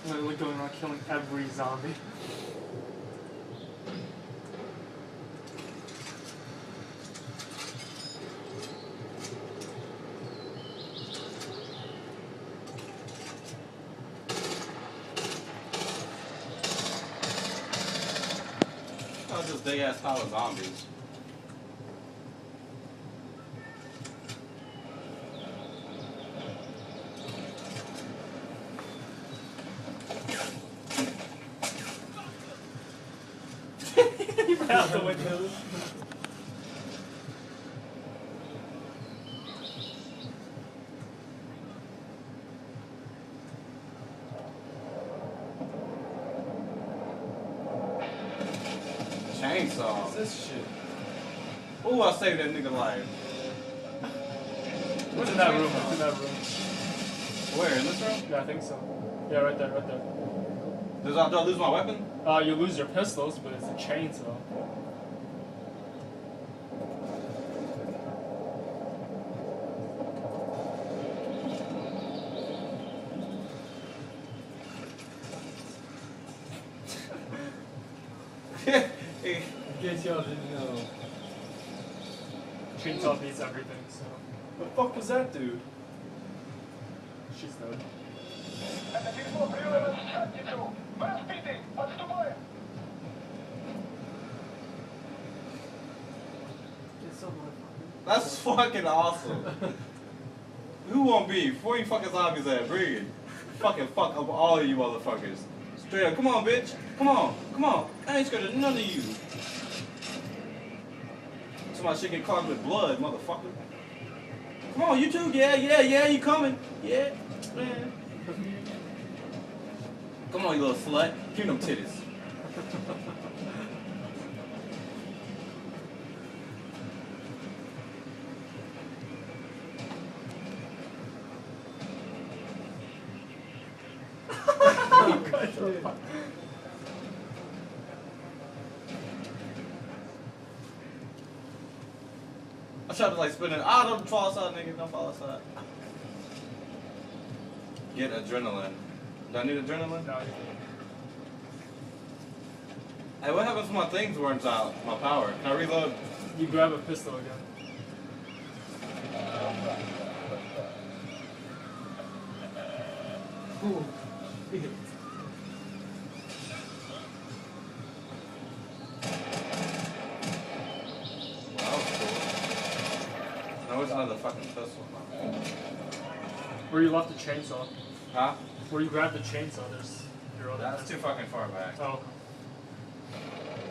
Literally going around killing every zombie. Oh, just big ass pile of zombies. He ran out the windows. Chainsaw. What's this shit? Ooh, I saved that nigga life. It's in that room. It's in that room. Where? In this room? Yeah, I think so. Yeah, right there, right there. Do I lose my weapon? You lose your pistols, but it's a chainsaw. In case y'all didn't know. Chainsaw beats everything, so. What the fuck was that dude? She's dead. That's fucking awesome. Who won't beef? Where you fucking zombies at? Breed. Fucking fuck up all of you motherfuckers. Straight up. Come on, bitch. Come on. Come on. I ain't scared of none of you. Somebody should get clogged with blood, motherfucker. Come on, you too. Yeah, you coming. Yeah, man. Come on, you little slut. Give me them titties. I tried to like spin it. Ah, don't fall outside, nigga. Don't fall outside. Get adrenaline. Do I need adrenaline? No, Hey, what happens when my things burns out? My power. Can I reload? you grab a pistol again. Ooh. That was cool. Now where's another fucking pistol? Where you left the chainsaw. Huh? Where you grabbed the chainsaw, there's your other. That's too fucking far back. Oh.